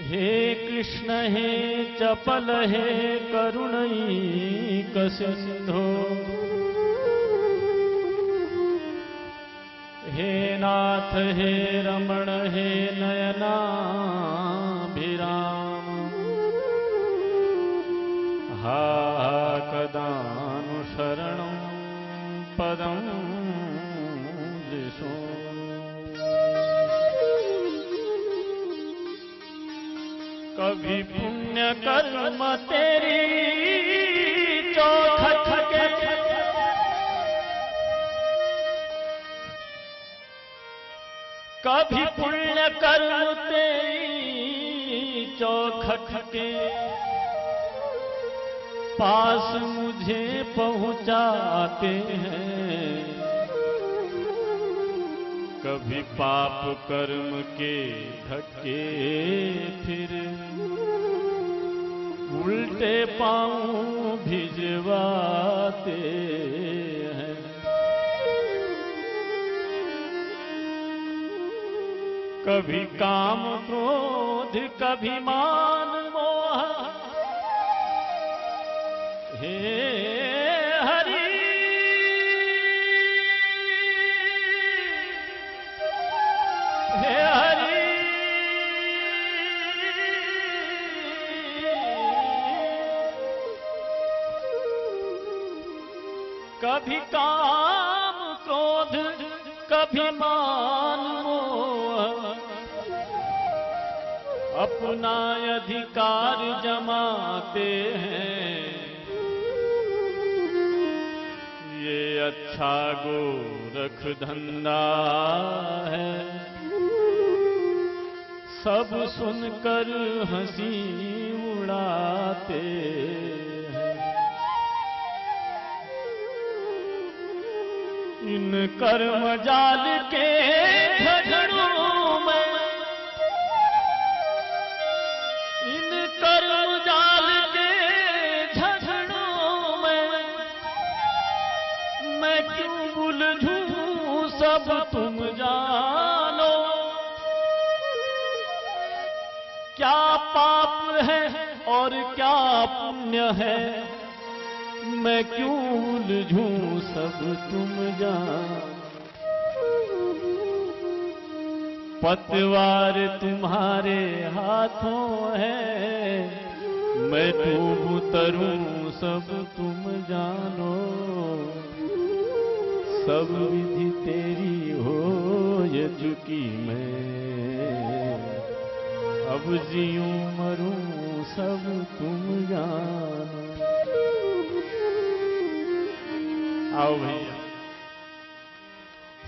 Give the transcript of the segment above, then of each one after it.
हे कृष्ण हे चपल हे करुणैक सिंधो, हे नाथ हे रमण हे नयनाभिराम, हा कदानु शरणं पदं दिशो। कभी पुण्य कर्म तेरी चौखट के, कभी पुण्य कर्म तेरी चौखट के, पास मुझे पहुंचाते हैं। कभी पाप कर्म के धक्के फिर उल्टे पांव भिजवाते हैं। कभी काम क्रोध कभी मान मोह, हे हरि हे हरि, कभी काम क्रोध कभी मान मोह, अपना अधिकार जमाते हैं। ये अच्छा गोरख धंधा है, सब सुनकर हंसी उड़ाते हैं। इन कर्म जाल के झगड़ों में, इन कर्म जाल के झगड़ों में मैं क्यों उलझूं, सब तुम जानो। क्या पाप है और क्या पुण्य है, मैं क्यों उलझूं, सब तुम जानो। पतवार तुम्हारे हाथों है, मैं डूब उतरूं, सब तुम जानो। सब विधि तेरी हो ये चुकी मैं, अब जीऊं मरूं, सब तुम जानो। आओ भैया,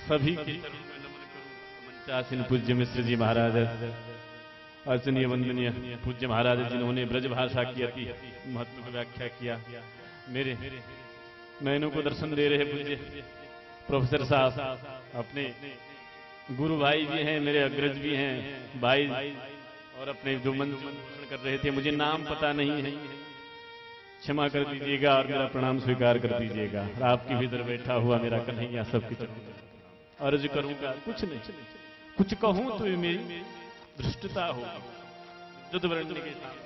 सभी के चरणों में नमन करूं। मंचासीन पूज्य मिश्र जी महाराज, अर्चनीय वंदनीय पूज्य महाराज, जिन्होंने ब्रज भाषा की अति महत्व की व्याख्या किया। मेरे नयनों को दर्शन दे रहे पूज्य प्रोफेसर साहब, अपने गुरु भाई भी हैं, मेरे अग्रज भी हैं भाई, और अपने जो मंच पोषण कर रहे थे, मुझे नाम पता नहीं है, क्षमा कर दीजिएगा और मेरा प्रणाम स्वीकार कर दीजिएगा। और आपकी भी इधर बैठा हुआ मेरा कन्हैया सबकी तरफ अर्ज करूंगा, कुछ नहीं, कुछ कहूं तो मेरी दृष्टता होगी। युद्धवरण्य के साथ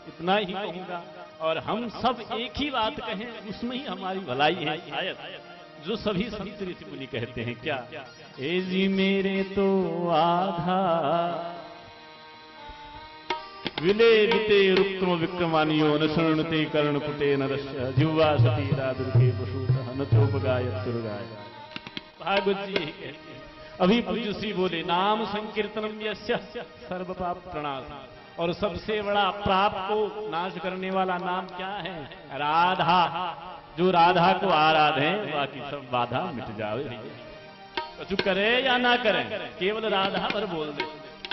इतना ही कहूंगा, और हम सब एक ही बात कहें, उसमें ही हमारी भलाई है शायद, जो सभी संत ऋषि मुनि कहते हैं। क्या ए जी मेरे तो आधा विलेविते रुक्रम विक्रमानियो न शृणुते कर्णपुटे नरस्य जिह्वा सती रादुर्गे पशुतः न चोपगायत दुर्गाय। भागवत जी कहते हैं। अभी पूज्य श्री बोले, नाम संकीर्तनम यस्य सर्व पाप प्रणाश, और सबसे बड़ा पाप को नाश करने वाला नाम क्या है? राधा। जो राधा को आराधे बाकी सब बाधा मिट जावे। कुछ करे या ना करे, केवल राधा पर बोल दे,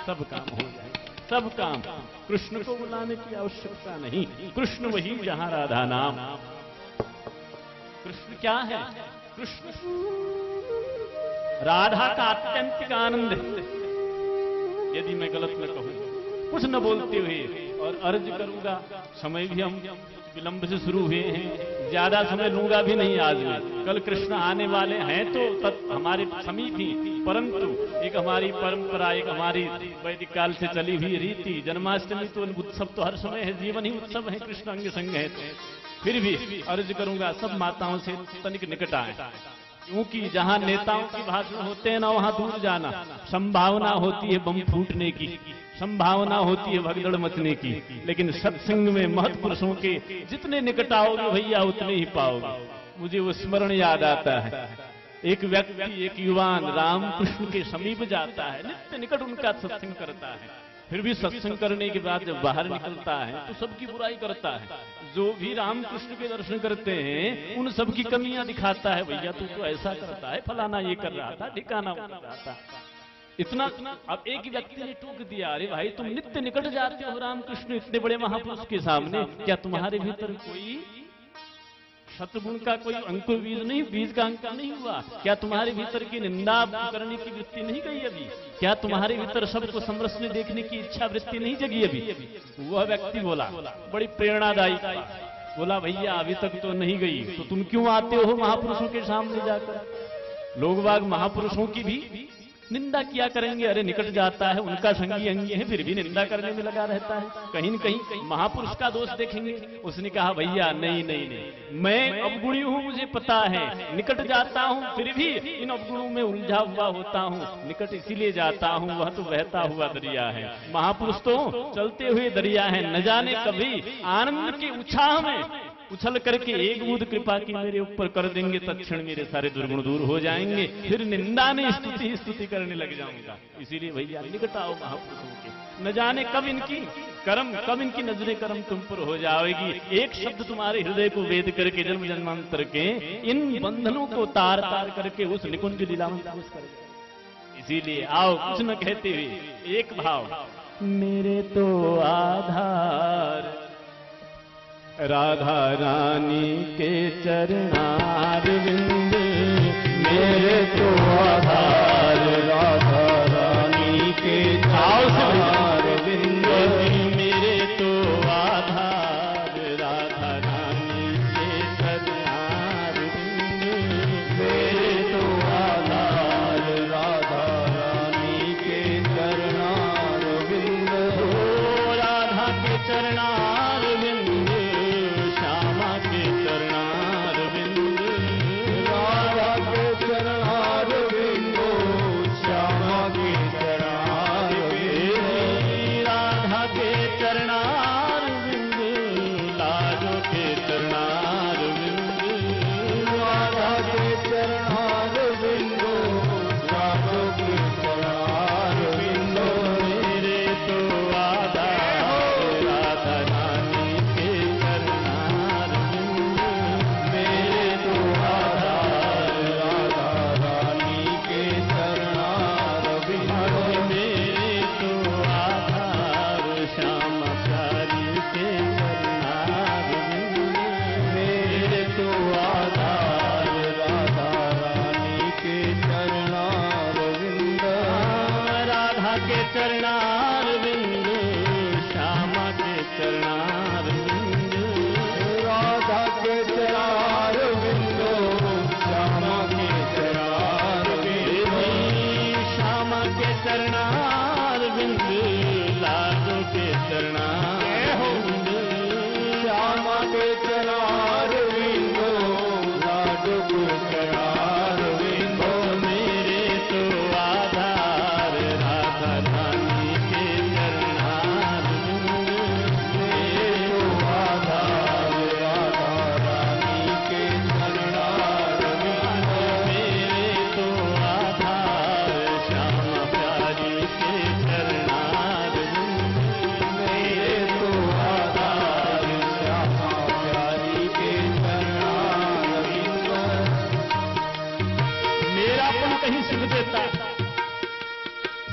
सब काम हो जाए, सब काम। कृष्ण को बुलाने की आवश्यकता नहीं, कृष्ण वही जहां राधा नाम। कृष्ण क्या है? कृष्ण राधा का आत्यंतिक आनंद है। यदि मैं गलत न कहूं कुछ न बोलते हुए और अर्ज करूंगा। समय भी हम विलंब से शुरू हुए हैं, ज्यादा समय लूंगा भी नहीं आज में। कल कृष्ण आने वाले हैं तो हमारे समीप ही, परंतु एक हमारी परंपरा, एक हमारी वैदिक काल से चली हुई रीति, जन्माष्टमी तो उत्सव तो हर समय है, जीवन ही उत्सव है, कृष्ण अंग संग है। तो फिर भी अर्ज करूंगा सब माताओं से तनिक निकट आए, क्योंकि जहां नेताओं के भाषण होते हैं ना वहां दूर जाना। संभावना होती है बम फूटने की, संभावना होती है भगदड़ मचने की, लेकिन सत्संग में महत्पुरुषों के जितने निकट आओगे भैया उतने ही पाओगे। मुझे वो स्मरण याद आता है, एक व्यक्ति, एक युवान रामकृष्ण के समीप जाता है, नित्य निकट उनका सत्संग करता है, फिर भी सत्संग करने के बाद जब बाहर निकलता है तो सबकी बुराई करता है। जो भी रामकृष्ण के दर्शन करते हैं उन सबकी कमियां दिखाता है, भैया तू तो ऐसा करता है, फलाना ये कर रहा था, ठिकाना कर रहा था। इतना अब एक व्यक्ति ने टोक दिया, अरे भाई तुम नित्य निकट जाते हो रामकृष्ण इतने बड़े महापुरुष के सामने, क्या तुम्हारे भीतर कोई शत्रुगुण का कोई अंकुर बीज नहीं, बीज का अंकुर नहीं हुआ? क्या तुम्हारे भीतर की निंदा करने की वृत्ति नहीं गई अभी? क्या तुम्हारे भीतर सबको समरसने देखने की इच्छा वृत्ति नहीं जगी अभी? वह व्यक्ति बोला, बड़ी प्रेरणादायी बोला, भैया अभी तक तो नहीं गई, तो तुम क्यों आते हो महापुरुषों के सामने जाकर? लोग बाग महापुरुषों की भी निंदा किया करेंगे, अरे निकट जाता है, उनका संगी अंगी है, फिर भी निंदा करने में लगा रहता है, कहीं न कहीं महापुरुष का दोष देखेंगे। उसने कहा, भैया नहीं नहीं नहीं, मैं अवगुणी हूँ, मुझे पता है, निकट जाता हूँ फिर भी इन अवगुणों में उलझा हुआ होता हूँ, निकट इसीलिए जाता हूँ, वह तो बहता हुआ दरिया है, महापुरुष तो चलते हुए दरिया है, न जाने कभी आनंद के उत्साह में उछल करके एक बूंद कृपा की मेरे ऊपर कर देंगे, तत्क्षण मेरे सारे दुर्गुण दूर हो जाएंगे, फिर निंदा ने स्तुति करने लग जाऊंगा। इसीलिए भैया निकट आओ महापुरुषों के, न जाने कब इनकी कर्म, कब इनकी नजरे कर्म तुम पर हो जाएगी। एक शब्द तुम्हारे हृदय को वेद करके जन्म जन्मांतर के इन बंधनों को तार तार करके उस निकुंज लीला में प्रवेश कर। इसीलिए आओ कुछ न कहते हुए एक भाव, मेरे तो आधार राधा रानी के चरणारविंद, मेरे तो आधार राधा रानी के चरणारविंद, मेरे तो आधार राधा रानी के चरणारविंद, मेरे तो आधार राधा रानी के चरणारविंद, राधा के चरणारविंद,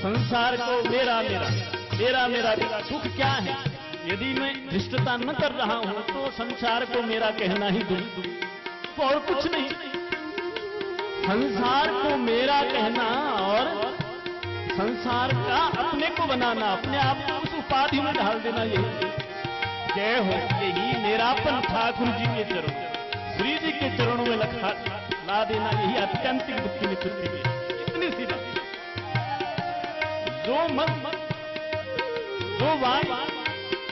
संसार को मेरा मेरा मेरा मेरा सुख क्या है? यदि मैं धृष्टता न कर रहा हूं तो संसार को मेरा कहना ही दुख और कुछ नहीं। संसार को मेरा कहना और संसार का अपने को बनाना, अपने आप को उस उपाधि में ढाल देना यही जय हो। यही मेरापन ठाकुर जी के चरणों, श्री जी के चरणों में ला देना, यही अत्यंतिक मुक्ति में तृप्ति है। इतनी सी बात। जो मन, जो वाणी,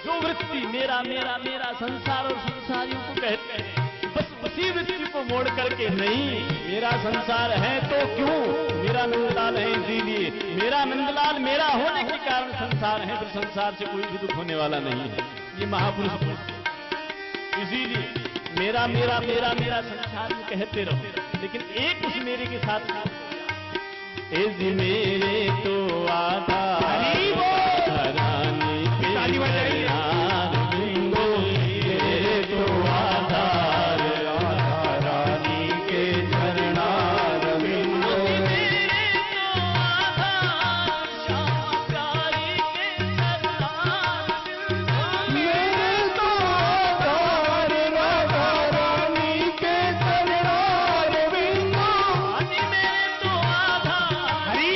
जो वृत्ति मेरा मेरा मेरा संसार और संसारियों को कहते हैं, बस उसी वृत्ति को मोड़ करके नहीं, मेरा संसार है तो क्यों, मेरा नंदलाल है इसीलिए, मेरा नंदलाल मेरा होने के कारण संसार है, फिर संसार से कोई भी दुख होने वाला नहीं है। ये महापुरुष इसीलिए मेरा मेरा मेरा मेरा संसार में कहते रहो, लेकिन एक उस मेरे के साथ मेरे तो आधार रानी के चरणार बिंदो, मेरे तो आधार रानी के चरणार बिंदो, मेरे तो आधार श्याम प्यारी के चरणार बिंदो, मेरे तो आधार राधा रानी के चरणार बिंदो, मेरे तो आधार हरि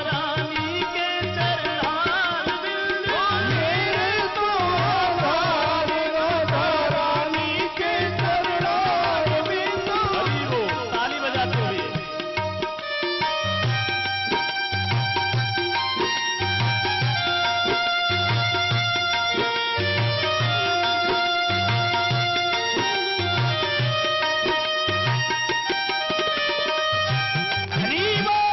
रानी के चरणार बिंदो, मेरे तो आधार राधा रानी के चरणार बिंदो। हरि बोल, ताली बजाते हुए हरि बोल।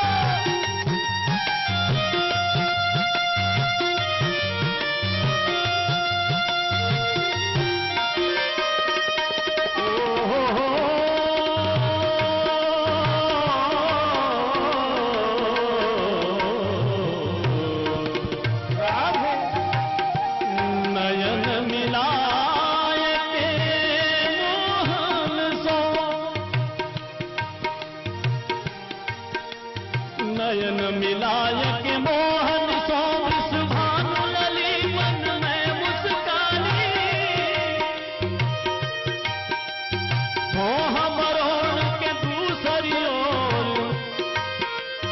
नयन मिलाए के मोहन सो, नयन मिलाए के मोहन सो, इस भानु लली मन में मुस्कानी, मोह मरोड़ के दूसरी ओर,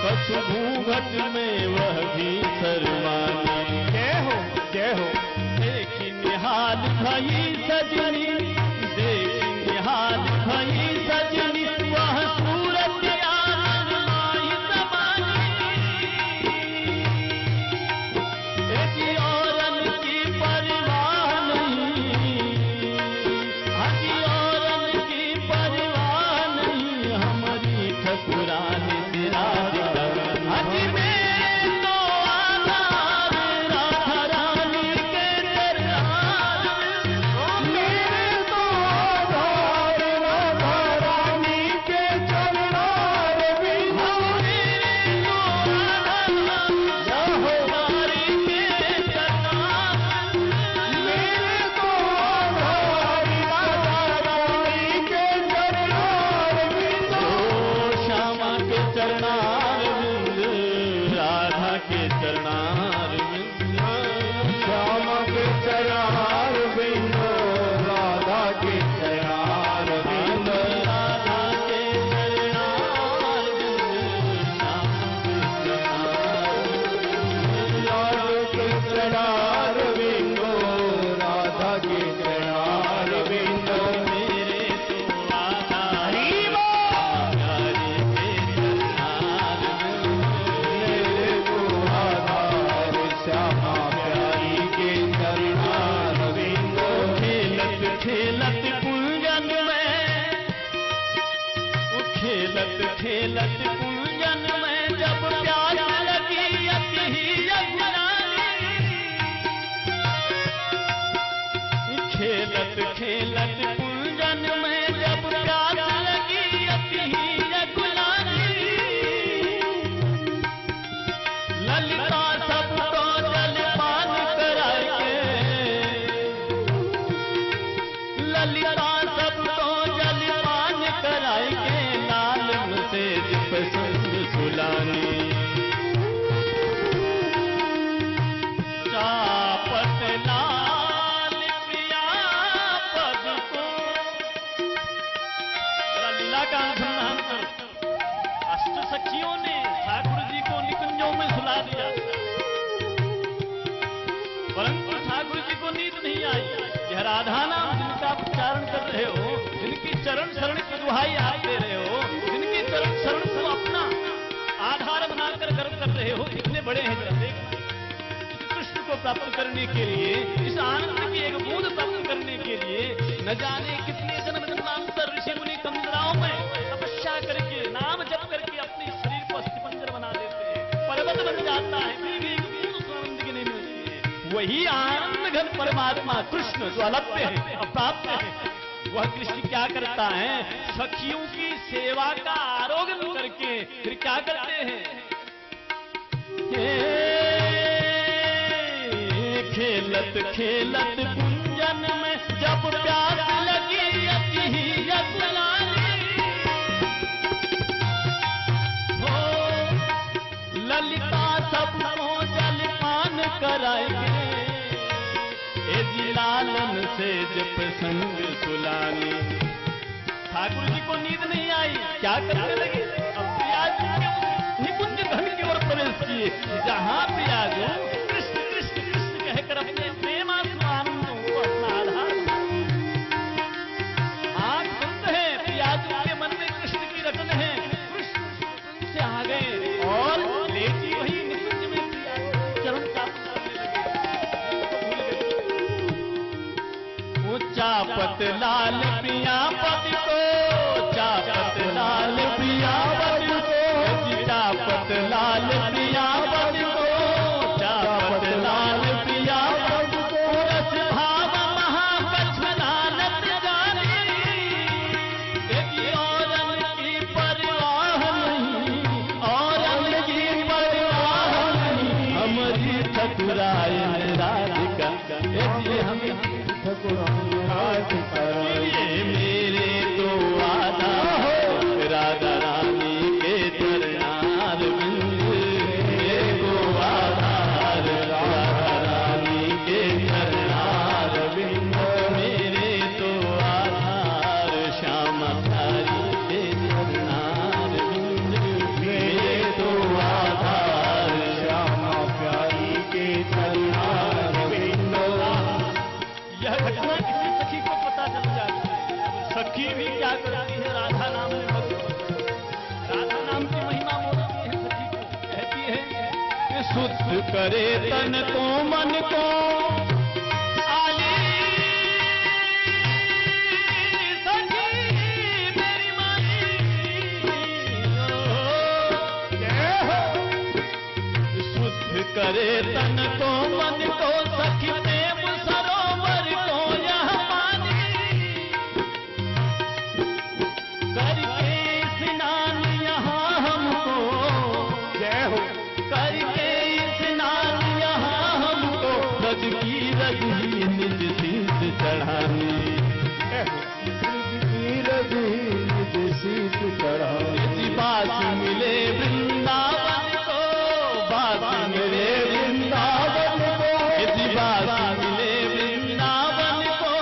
कछु घूंघट में वह भी शर्मानी। जय हो जय हो। देखी निहाल भई सजनी, देखी निहाल भई सजनी, वह सूरत आनंद माई समानी, ऐसी औरन की परवाह नहीं, हसी औरन की परवाह नहीं, हमारी ठकुरानी तेरा हजी में तो आधार राधा रानी के चरणार बिंदो, मेरे तो आधार राधा रानी के चरणार बिंदो, मेरे तो आधार रानी के चरणार बिंदो, मेरे तो आधार राधा रानी के चरणार बिंदो, श्यामा के चरणार बिंदु, राधा के चरणार बिंदु, श्यामा के चरणार बिंदु, राधा के चरणार बिंदु, राधा के चरणार बिंदु, श्यामा के चरणार बिंदु, राधा के चरणार बिंदु, मेरे तो आधार प्यारी के चरणार बिंदु, मेरे तो आधार श्यामा प्यारी के चरणार बिंदु। खेलत खेलत कुंजन में, खेलत खेलत कुंजन में, जब प्यास लगी अति ही अगुलानी, खेलत खेलत कुंजन में, जब प्यास लगी अति ही अगुलानी, ललिता सबको जलपान कराए, ललिता सबको जलपान कराए के, लाल से पसंद सुलानी, चापट लाल प्रिया पद को, नींद नहीं आई। यह राधा नाम जिनका उच्चारण कर रहे हो, जिनकी चरण शरण की दुहाई आप दे रहे हो, जिनकी चरण शरण को अपना आधार बनाकर गर्व कर रहे हो, कितने बड़े हैं जरा देख। इस कृष्ण को प्राप्त करने के लिए, इस आनंद की एक बूंद प्राप्त करने के लिए न जाने कितने जन्म जन्मांतर ऋषि मुनि कंदराओं में तपस्या करके, नाम जप करके अपने शरीर को अस्थिपंजर बना देते हैं, पर्वत बन जाता है, फिर भी एक बूंद आनंद की नहीं मिलती है। वही आनंद घन परमात्मा कृष्ण जो अलप्य है, अप्राप्त है, वह कृष्ण क्या करता है, सखियों की सेवा का आरोग्य करके फिर क्या करते हैं, खेलत खेलत कुंजन में जब प्यास लगी अति ही यत्नानी, हो ललिता सबको जलपान कराएंगे, लालन से जब संग सुलानी। ठाकुर जी को नींद नहीं आई, क्या करने लगे, अब प्रियाजू के निकुंज धन की ओर प्रवेश किए, जहां प्रियाजू कृष्ण कृष्ण कृष्ण कहकर अपने प्रेमास्त्र आनंदों को अपना आधार, आंख बंद है, प्रियाजू के मन में कृष्ण की रटन है, कृष्ण से आ गए और लेटी वही निकुंज में प्रियाजू चरण प्राप्त करने लगे। चापत लाल पिया पति को, चापत लाल पिया पति को, चापत लाल पिया पति को, चापत लाल पिया पति को, रस भाव महाकच्छ लालत जाने, औरन की परवाह नहीं, औरन की परवाह नहीं, हमारी ठकुराई राधिका, हम मेरे तो आधा राधा रानी के चरणार बिंद, मेरे को आधार राधा रानी के चरणार बिंद, मेरे तो आधार श्यामा प्यारी के चरणार बिंद, मेरे तो आधार श्यामा प्यारी के चरणार बिंद। यह घटना किसी सखी को पता चल जाती है, सखी भी क्या करती है, राधा नाम में भक्त, राधा नाम की महिमा बोलती है, सखी को कहती है कि शुद्ध करे तन को मन को, आली सखी मेरी माई, शुद्ध करे तन को मन को, सखी प्रेम सरोवर को यह पानी, करके स्नान यहाँ हमको, जय हो, करके स्नान यहाँ हमको, ब्रज की रजनी निज शीत चढ़ानी, ब्रज की रजनी निज शीत चढ़ानी, बास मिले वृंदावन को, बास मिले वृंदावन को, बास मिले वृंदावन को,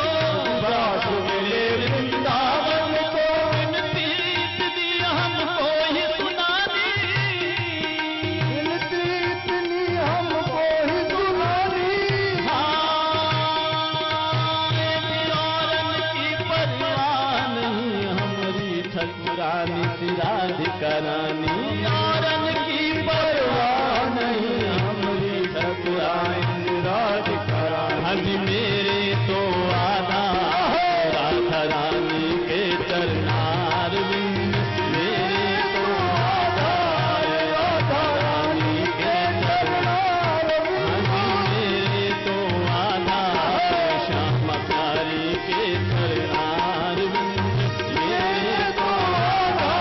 बास मिले वृंदावन को, विनती इतनी हमको ही सुना दी, विनती इतनी हमको ही सुना दी, औरन की परवाह नहीं, हमारी ठकुरानी राधिका रानी, औरन की परवाह नहीं, हमारी ठकुरानी राधिका रानी, मेरे तो आधा राधा रानी के चरणार बिंद, मेरे तो आधा राधा रानी के चरणार बिंद, मेरे तो आधा श्यामा प्यारी के चरणार बिंद, मेरे तो आधा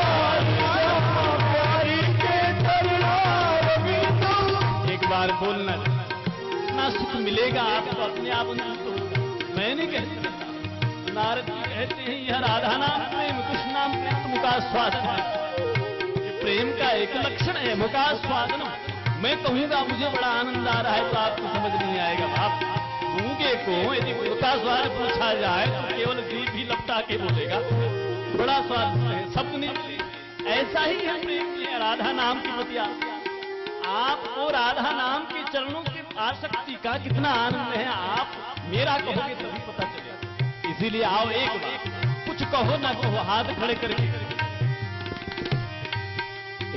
श्यामा प्यारी के चरणार बिंद। एक बार बोलना, इतना सुख मिलेगा आपको, अपने आप मैं नहीं कह सकता। नारद जी कहते हैं यह राधा नाम प्रेम, कृष्ण नाम प्रेम तो मुका स्वादन, ये प्रेम का एक लक्षण है, मुका स्वादन। मैं कहूंगा मुझे बड़ा आनंद आ रहा है तो आपको समझ नहीं आएगा। आप गूंगे को यदि मुका स्वाद पूछा जाए तो केवल जीभ ही लपटा के बोलेगा, बड़ा स्वाद है, शब्द नहीं। ऐसा ही है प्रेम की राधा नाम की बतिया। आपको राधा नाम के चरणों की आसक्ति का कितना आनंद है, आप मेरा कहोगे तभी पता चलेगा। इसीलिए आओ एक बार, कुछ कहो ना कहो, हाथ खड़े करके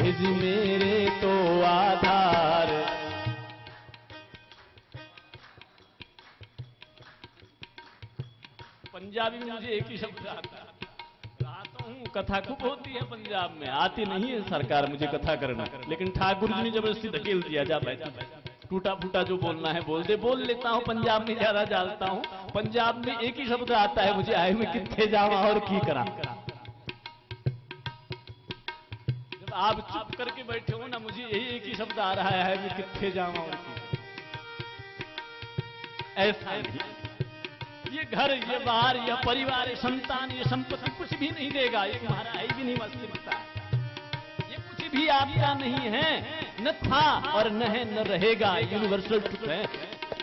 ए जी मेरे तो आधार। पंजाबी में मुझे एक ही शब्द आता है, आता हूँ, कथा खूब होती है पंजाब में, आती नहीं है सरकार मुझे कथा करना, लेकिन ठाकुर जी ने जबरदस्ती धकेल दिया, जा बैठ, टूटा फूटा जो बोलना है बोल दे, बोल लेता हूँ। पंजाब में ज्यादा जानता हूँ, पंजाब में एक ही शब्द आता है मुझे, आए मैं कितने जावा और की करा। जब आप चुप करके बैठे हो ना, मुझे यही एक ही शब्द आ रहा है, मैं कितने जावा और की। ऐसा नहीं, ये घर, ये बाहर, ये परिवार, ये संतान, ये संपत्ति कुछ भी नहीं देगा, ये तुम्हारा है भी नहीं, मस्तिष्क ये कुछ भी आपका नहीं है, न था और न है न रहेगा, यूनिवर्सल ट्रुथ है।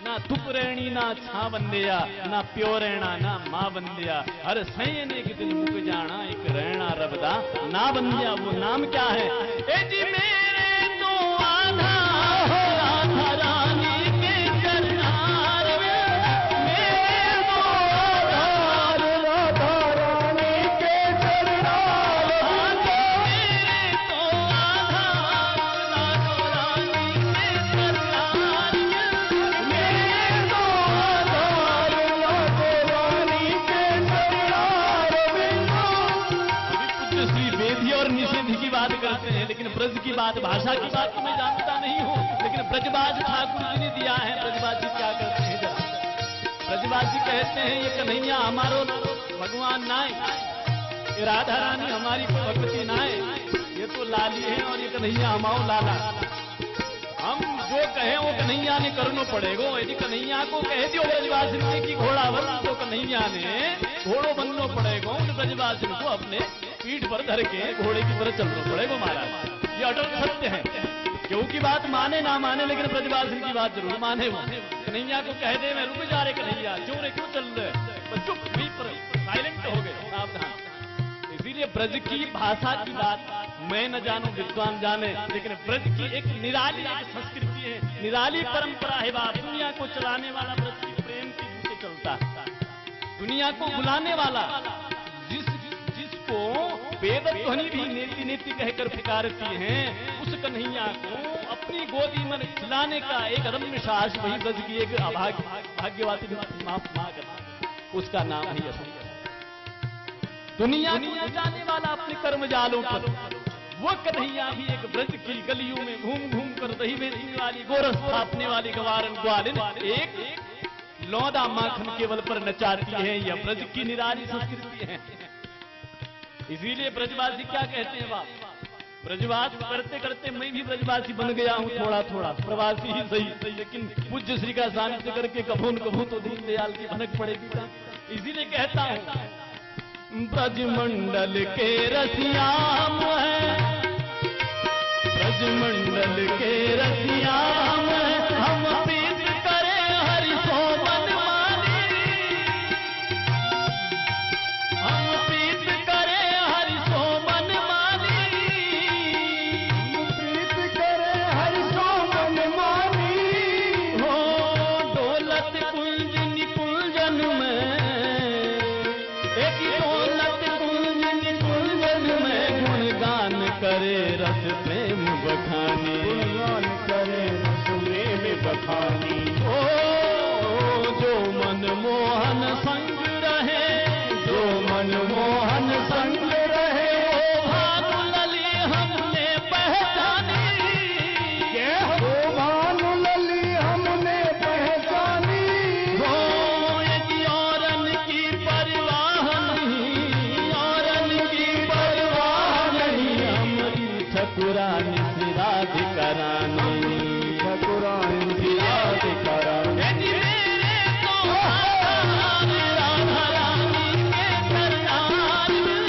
ना तुप रहनी ना छा बंदिया, ना प्यो रहना ना मां बंदिया, हर सैन एक दिन मुक जाना, एक रहना रबदा ना बंदिया। वो नाम क्या है? ए जी मेरे तो आधा राधा रानी के चरनार में, मेरे तो आधार राधा रानी के चरनार में, मेरे तो आधार राधा रानी के चरनार में, मेरे तो आधार राधा रानी के चरनार में। अभी पूज्य श्री वेदी और निषेध की बात करते हैं, लेकिन ब्रज की बात, भाषा की बात तो मैं जानता नहीं हूं, लेकिन ब्रजबाज ठाकुर जी ने दिया है। ब्रजबाजी क्या करते हैं जरा, ब्रजबाजी कहते हैं ये कन्हैया हमारो भगवान नाय, ये राधा रानी हमारी भगवती नाय, ये तो लाली है और ये कन्हैया हमारो लाला। हम जो कहें वो कन्हैया ने करना पड़ेगा। यदि कन्हैया को कह दियो ब्रजवासिन ने कि घोड़ा बन, तो कन्हैया ने घोड़ो बनना पड़ेगा, उन ब्रजवासिन को अपने पीठ पर धर के घोड़े की तरह चलना पड़ेगा महाराज। ये अटल सत्य है, क्योंकि बात माने ना माने, लेकिन ब्रजवासिन की बात जरूर माने। वो कन्हैया को कह दे मैं रुक जा रे कन्हैया, क्यों रे क्यों चल रहे, तो चुप वहीं पर साइलेंट हो गए, सावधान। इसीलिए ब्रज की भाषा की बात मैं न जानूं, विद्वान जाने, लेकिन ब्रज की एक निराली एक संस्कृति है, निराली परंपरा है। बात दुनिया को चलाने वाला ब्रज की प्रेम की बूते चलता है, दुनिया को बुलाने वाला, जिसको वेद ध्वनि भी नेति नेति कहकर पुकारती हैं, उस कन्हैया को अपनी गोदी में खिलाने का एक रम्य साहस वही ब्रज की एक भाग्यवती माफ करना, उसका नाम है यशोदा। दुनिया को जाने वाला अपने कर्म जालों पर, वो कन्हैया भी एक ब्रज की गलियों में घूम घूम कर दही बेचने वाली, गोरस थापने वाली गवारन ग्वालिन एक लौदा माखन केवल पर नचाती है। यह ब्रज की निराली संस्कृति है। इसीलिए ब्रजवासी क्या कहते हैं, बाप ब्रजवास करते करते मैं भी ब्रजवासी बन गया हूँ, थोड़ा थोड़ा प्रवासी ही सही, लेकिन पूज्य श्री का सानिध्य करके कभू न कभू तो दीनदयाल की भनक पड़ेगी। इसीलिए कहता हूँ ब्रजमंडल के रसियाम है, ब्रजमंडल के रसियाम है, हम प्रीत करें हरि सोमन माली, हम प्रीत करें हरि सोमन माली, हम प्रीत करें हरि सोमन माली। हो दौलत कुंज निकुंजन में, एक दौलत कुंज निकुंजन में, गुणगान करे रस प्रेम बखानी, गुणगान करे रस प्रेम बखानी। ओ जो मनमोहन संग रहे, जो मनमोहन संग रहे, ओ भानुलली हमने पहचानी, ओ भानुलली हमने पहचानी। हो यदि औरन की परवाह नहीं, औरन की परवाह नहीं, हमारी ठकुरानी श्री राधिका रानी, ठकुरानी श्री राधिका रानी। यदि मेरे तो आधार राधा रानी के चरनार में,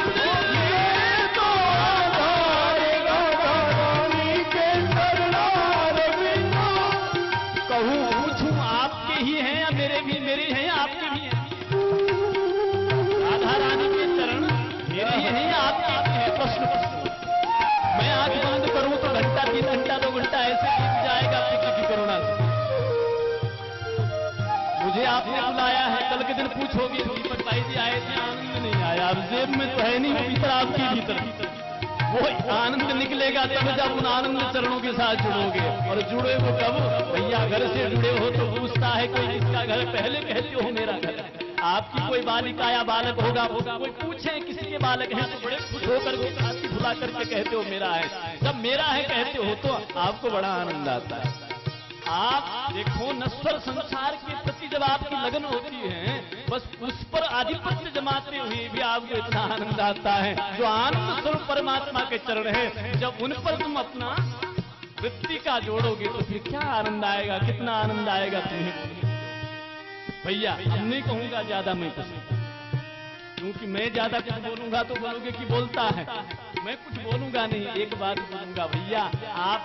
मेरे तो आधार राधा रानी के चरनार में। कहूँ पूछूं आपके ही हैं या मेरे भी, मेरे हैं या आपके भी हैं? राधा रानी के चरण मेरे ही हैं या आपके भी हैं? प्रश्न मैं आंख बंद करूं तो घंटा 3 घंटा 2 घंटा ऐसे बीत जाएगा आपकी करुणा से। मुझे आपने बुलाया है, कल के दिन पूछोगे दीपक भाई जी आए थे, आनंद नहीं आया। अब जेब में तो है नहीं, वो भीतर आपके भीतर वो आनंद निकलेगा तब जब उन आनंद चरणों के साथ जुड़ोगे। और जुड़े वो कब? भैया घर से जुड़े हो तो पूछता है कोई किसका घर, पहले कहते हो मेरा घर। आपकी कोई बालिका या बालक होगा, कोई पूछे किसी के बालक है तो बड़े खुश होकर के छाती फुला करके कहते हो मेरा है। जब मेरा है कहते हो तो आपको बड़ा आनंद आता है। आप देखो नश्वर संसार के प्रति जब आपकी लगन होती है, बस उस पर आधिपत्य जमाते हुए भी आपको इतना आनंद आता है। जो आनंद स्वरूप परमात्मा के चरण है, जब उन पर तुम अपना वृत्ति का जोड़ोगे तो फिर क्या आनंद आएगा, कितना आनंद आएगा तुम्हें। भैया अब नहीं कहूंगा ज्यादा मैं कुछ, क्योंकि मैं ज्यादा कुछ बोलूंगा तो बोलोगे कि बोलता है। मैं कुछ बोलूंगा नहीं, एक बात बोलूंगा भैया, आप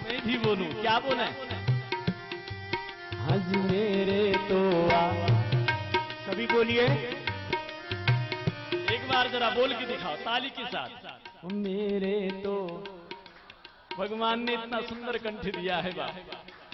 मैं भी बोलूं। क्या बोले? आज मेरे तो सभी बोलिए एक बार जरा बोल के दिखाओ ताली के साथ। मेरे तो भगवान ने इतना सुंदर कंठ दिया है बा,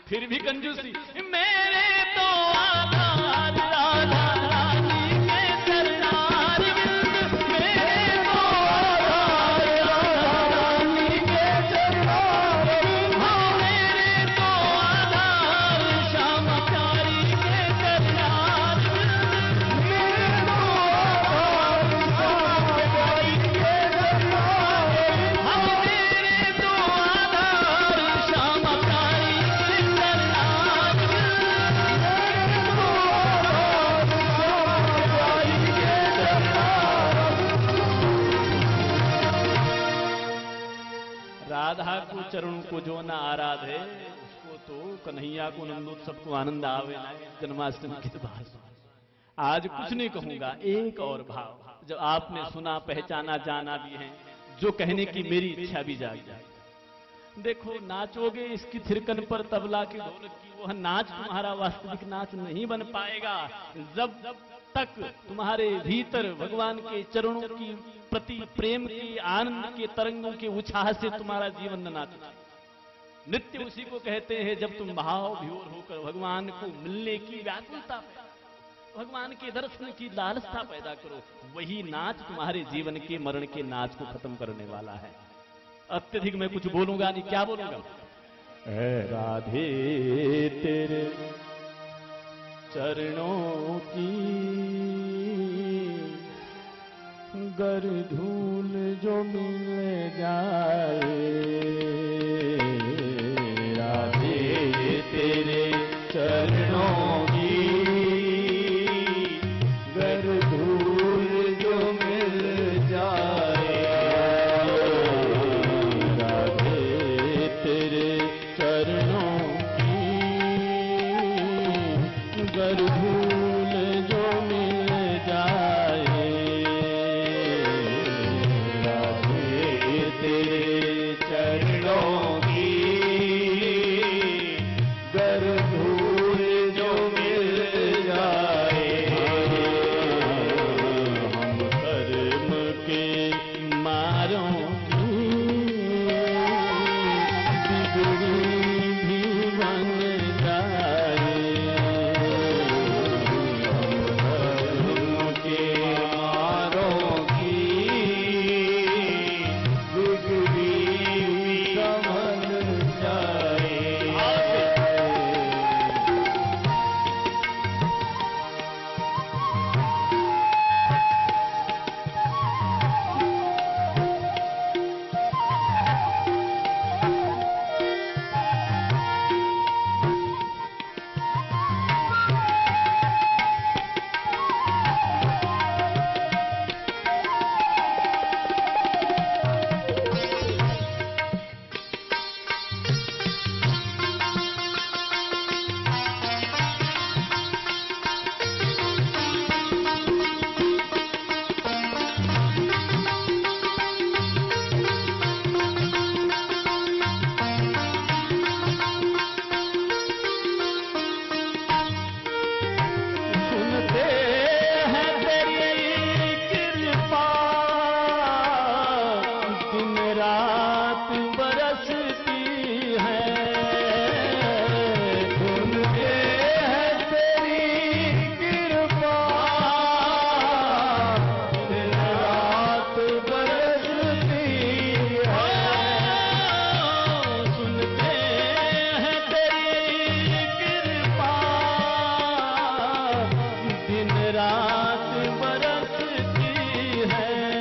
फिर भी कंजूसी। मेरे तो आधार राधा रानी के चरणार बिंद, मेरे तो आधार राधा रानी के चरणार बिंद, मेरे तो आधार श्याम प्यारी के चरणार बिंद, मेरे तो आधार श्याम प्यारी के चरणार बिंद, मेरे तो आधार श्याम प्यारी के चरणार बिंद, मेरे तो आधार श्याम प्यारी के चरणार। राधा को चरण को जो न आराधे, उसको तो कन्हैया को नंदोत्सव को आनंद आवे ना जन्माष्टमी के बाद। आज कुछ नहीं कहूंगा, एक और भाव जब आपने सुना, पहचाना, जाना भी है, जो कहने की मेरी इच्छा भी जाग जाए। देखो नाचोगे इसकी थिरकन पर तबला की ढोलक की, वह नाच तुम्हारा वास्तविक नाच नहीं बन पाएगा जब तक तुम्हारे भीतर भगवान के चरणों की प्रति प्रेम की, आनंद के तरंगों के उछाह से तुम्हारा जीवन न नाचे। नृत्य उसी को कहते हैं जब तुम भाव विभोर होकर भगवान को मिलने की व्याकुलता, भगवान के दर्शन की लालसा पैदा करो। वही नाच तुम्हारे जीवन के मरण के नाच को खत्म करने वाला है। अत्यधिक मैं कुछ बोलूंगा नहीं। क्या बोलूंगा? ऐ राधे तेरे चरणों की गर धूल जो मिल जाए, राधे तेरे चरणों की गर धूल जो मिल जाए, राधे तेरे चरणों की गर धूल जो मिल जाए, राधे तेरे चरणों रात बरसती है,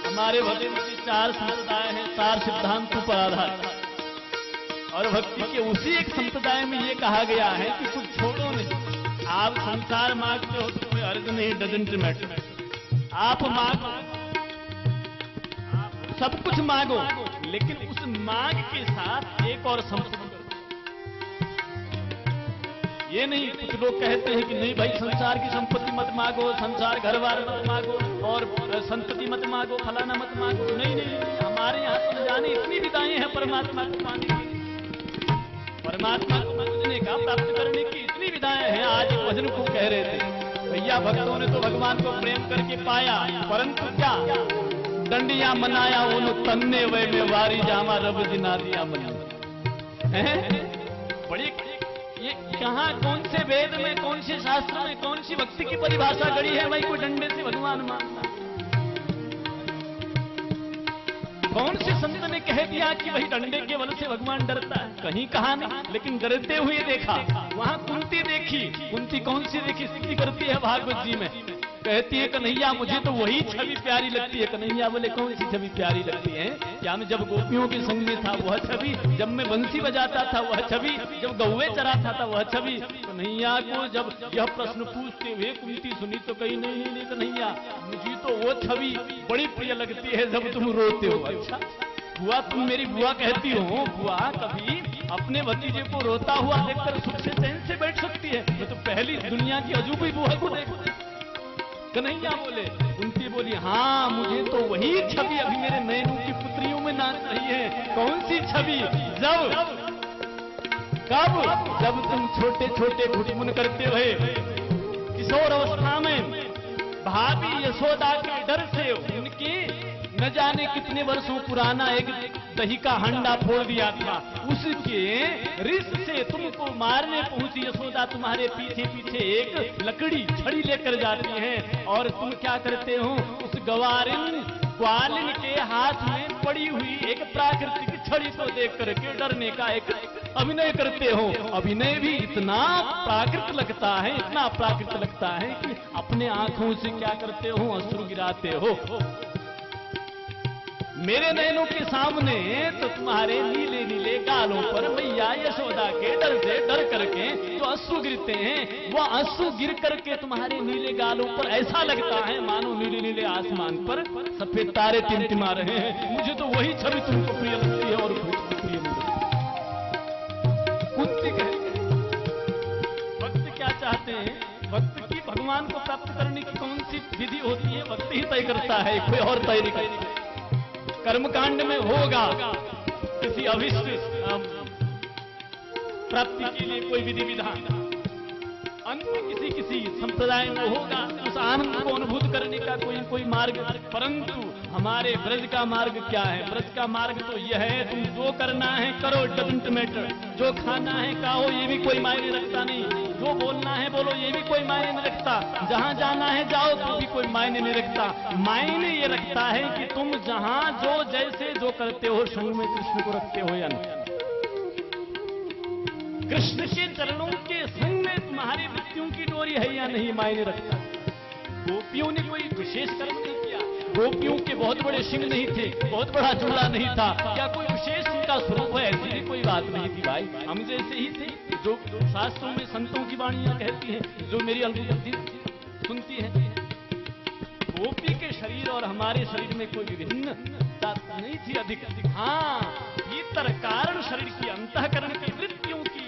हमारे भक्ति की 4 संप्रदाय हैं, 4 सिद्धांतों पर आधारित। और भक्ति के उसी एक संप्रदाय में ये कहा गया है कि कुछ छोड़ो नहीं। आप संसार मांगते हो तो कोई अर्थ नहीं, डजंट मैटर। आप मांगो, सब कुछ मांगो, लेकिन उस मांग के साथ एक और संपत्ति। ये नहीं, कुछ लोग कहते हैं कि नहीं भाई संसार की संपत्ति मत मांगो, संसार घर बार मत मांगो, और संपत्ति मत मांगो, फलाना मत मांगो। नहीं नहीं, हमारे यहाँ तो जाने इतनी विधाएं हैं परमात्मा को पाने की, परमात्मा को खोजने का, प्राप्त करने की इतनी विधाएं हैं। आज एक भजन को कह रहे थे, भैया भक्तों ने तो भगवान को प्रेम करके पाया, परंतु क्या डंडियां मनाया उन तन्ने वे में वारी जामा रब जिना दिया बना। बड़ी ये कहाँ, कौन से वेद में, कौन से शास्त्र में, कौन सी भक्ति की परिभाषा गढ़ी है भाई कोई डंडे से भगवान मानना? कौन से संत ने कह दिया कि भाई डंडे के बल से भगवान डरता है? कहीं कहा नहीं, लेकिन डरते हुए देखा। वहां कुंती देखी, कुंती कौन सी देखी, स्तुति करती है भागवत जी में, कहती है कन्हैया मुझे तो वही छवि प्यारी लगती है। कन्हैया बोले कौन सी छवि प्यारी लगती है? क्या मैं जब गोपियों के संग में था वह छवि, जब मैं बंसी बजाता था वह छवि, जब गौवे चराता था वह छवि? कन्हैया को जब यह प्रश्न पूछते हुए कुंती सुनी तो कही नहीं नहीं कन्हैया, मुझे तो वो छवि बड़ी प्रिय लगती है जब तुम रोते हो। अच्छा बुआ, तुम मेरी बुआ कहती हो, बुआ कभी अपने भतीजे को रोता हुआ देखकर सुख से चैन से बैठ सकती है? मैं तो पहली दुनिया की अजूबी बुआ को देखो। कन्हैया बोले, कुंती बोली हाँ मुझे तो वही छवि अभी मेरे नैनों की पुत्रियों में नाच रही है। कौन सी छवि? जब कब? जब तुम छोटे छोटे घुटमुन करते हुए किशोर अवस्था में भाभी यशोदा के डर से उनकी न जाने कितने वर्षों पुराना एक दही का हंडा फोड़ दिया था, उसके रिस से तुमको मारने पहुंची यशोदा तुम्हारे पीछे पीछे एक लकड़ी छड़ी लेकर जाती है, और तुम क्या करते हो? उस गवारिन ग्वालिन के हाथ में पड़ी हुई एक प्राकृतिक छड़ी को देख करके डरने का एक अभिनय करते हो। अभिनय भी इतना प्राकृत लगता है, इतना प्राकृत लगता है कि अपने आंखों से क्या करते हो? अश्रु गिराते हो। मेरे नैनों के सामने तो तुम्हारे नीले नीले गालों पर मैया यशोदा के डर से डर करके जो अश्रु गिरते हैं, वो अश्रु गिर करके तुम्हारे नीले गालों पर ऐसा लगता है मानो नीले नीले आसमान पर सफेद तारे टिमटिमा रहे हैं। मुझे तो वही छवि तुमको प्रिय लगती है और प्रिय नहीं लगती। कुंती कहते भक्त क्या चाहते हैं? भक्त की भगवान को प्राप्त करने की कौन सी विधि होती है? भक्त ही तय करता है, कोई और तय नहीं करता। कर्मकांड में होगा किसी अभिष्ट प्राप्ति के लिए कोई विधि विधान, अन्य किसी संप्रदाय में होगा उस आनंद को अनुभूत करने का कोई मार्ग। परंतु हमारे ब्रज का मार्ग क्या है? ब्रज का मार्ग तो यह है, तुम जो करना है करो, डजंट मैटर। जो खाना है खाओ, ये भी कोई मायने रखता नहीं। जो बोलना है बोलो, ये भी कोई मायने नहीं रखता। जहां जाना है जाओ, तो भी कोई मायने नहीं रखता। मायने ये रखता है कि तुम जहां जो जैसे जो करते हो, संग में कृष्ण को रखते हो या नहीं। कृष्ण के चरणों के संग में तुम्हारी मृत्युओं की डोरी है या नहीं, मायने रखता। गोपियों ने कोई विशेष कर्म नहीं किया, गोपियों के बहुत बड़े सिंह नहीं थे, बहुत बड़ा चूड़ा नहीं था, क्या कोई विशेष उनका स्वरूप है? ऐसी भी कोई बात नहीं थी भाई, हम जैसे ही थे। जो शास्त्रों में संतों की वाणियां कहती हैं, जो मेरी अल्पबुद्धि सुनती है, गोपी के शरीर और हमारे शरीर में कोई विभिन्नता नहीं थी अधिक। हाँ, भीतर कारण शरीर की अंतःकरण की वृत्तियों की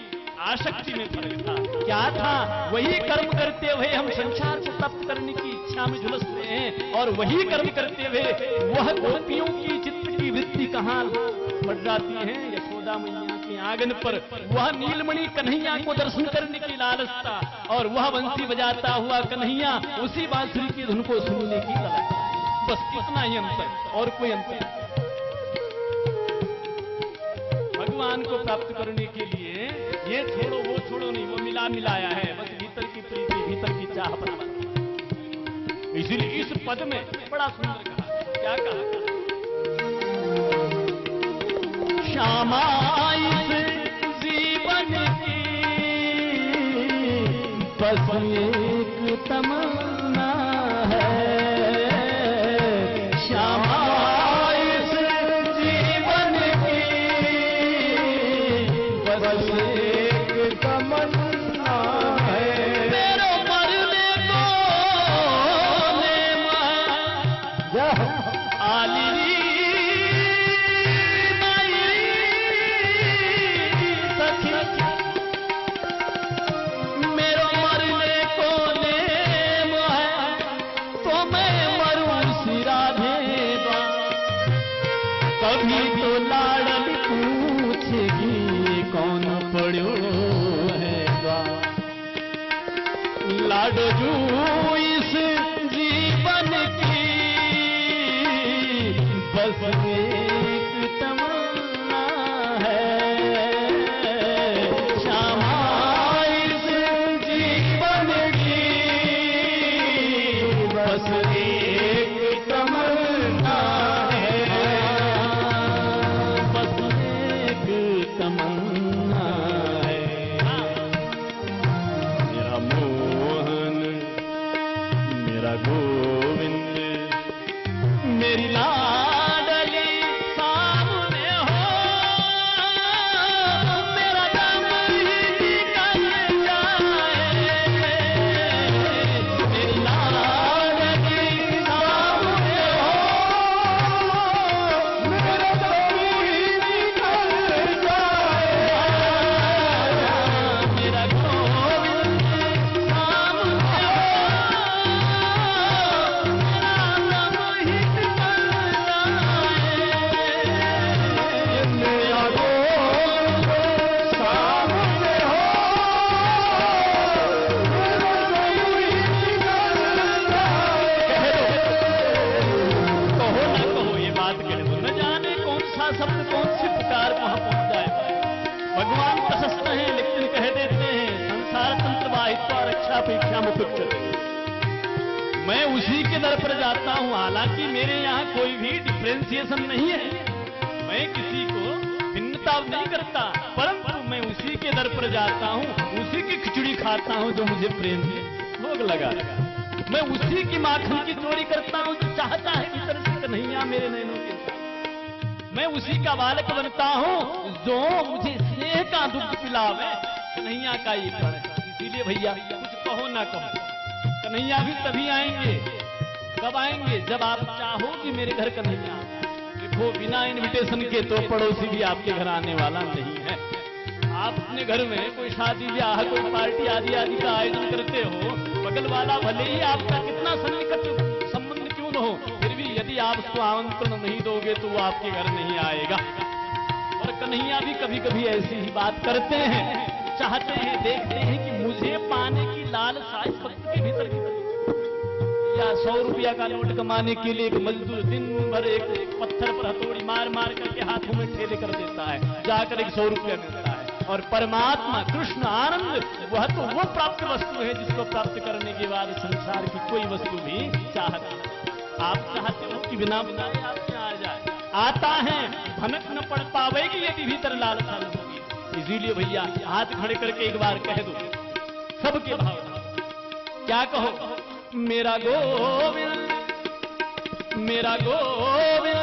आसक्ति में फर्क था। क्या था? वही कर्म करते हुए हम संसार को प्राप्त करने की इच्छा में झुलसते हैं, और वही कर्म करते हुए वह गोपियों की चित्त की वृत्ति कहाँ बढ़ जाती है? यशोदा मैया के आंगन पर वह नीलमणि कन्हैया को दर्शन करने की लालसा, और वह बंसी बजाता हुआ कन्हैया उसी बांसुरी की धुन को सुनने की लालसा। बस इतना ही अंतर, और कोई अंतर। भगवान को प्राप्त करने के लिए ये छोड़ो वो छोड़ो नहीं, वो मिला मिलाया है। बस भीतर की प्रीति, भीतर की चाह बराबर। इसीलिए इस पद में बड़ा सुंदर कहा, क्या कहा? श्यामा इस जीवन की बस एक तमन्ना है, श्यामा आली सखी मेरो मरने को नेम है तो मैं मरूं सिरा देवा। कभी तो लाडली पूछेगी कौन पड़ो है गा। लाडजू इस जीवन की बस एक तमन्ना है। श्यामा इस जीवन की बस एक तमन्ना है। बस एक तमन्ना है। मेरा मोहन मेरा गोविंद मेरी लाडली सामने हो। मेरा दम ही निकल जाए। मेरी लाडली सामने हो। मेरा दम ही निकल जाए। मेरा गोविंद सामने भगवान प्रशस्त हैं लेकिन कह देते हैं संसार तंत्र वाहित्वा रक्षा अपेक्षा मुकुट। मैं उसी के दर पर जाता हूं। हालांकि मेरे यहाँ कोई भी डिफ्रेंसिएशन नहीं है। मैं किसी को भिन्नता नहीं करता, परंतु मैं उसी के दर पर जाता हूं। उसी की खिचड़ी खाता हूं जो मुझे प्रेम से भोग लगा। मैं उसी की माखन की चोरी करता हूं जो चाहता है भीतर से कन्हैया मेरे नैनों के साथ। मैं उसी का बालक बनता हूं जो मुझे स्नेह का दुग्ध पिलावे। कन्हैया का ये प्रण है। इसीलिए भैया कुछ कहो ना कहो, कन्हैया भी तभी आएंगे। कब आएंगे? जब आप चाहोगे मेरे घर कन्हैया। देखो बिना इनविटेशन के तो पड़ोसी भी आपके घर आने वाला नहीं है। आप अपने घर में कोई शादी ब्याह कोई पार्टी आदि आदि का आयोजन करते हो, बगल वाला भले ही आपका कितना सन्निकट संबंध क्यों न हो, फिर भी यदि आप उसको आमंत्रण नहीं दोगे तो वो आपके घर नहीं आएगा। और कन्हैया भी कभी कभी ऐसी ही बात करते हैं। चाहते हैं, देखते हैं कि मुझे पाने की लालसा इस भक्त के भीतर की या 100 रुपया का नोट कमाने के लिए एक मजदूर दिन भर एक पत्थर पर हथौड़ी मार मार करके हाथों में ठेले कर देता है, जाकर 100 रुपया मिलता है। और परमात्मा कृष्ण आनंद वह तो वो प्राप्त वस्तु है जिसको प्राप्त करने के बाद संसार की कोई वस्तु भी चाहता है। आप चाहते हो कि बिना बुलाए आपसे आ जाए, आता है भनक न पड़ पावेगी यदि भीतर लालसा न होगी। इसीलिए भैया हाथ खड़े करके एक बार कह दो सबके भाव। क्या कहो? मेरा गोविंद मेरा गोविंद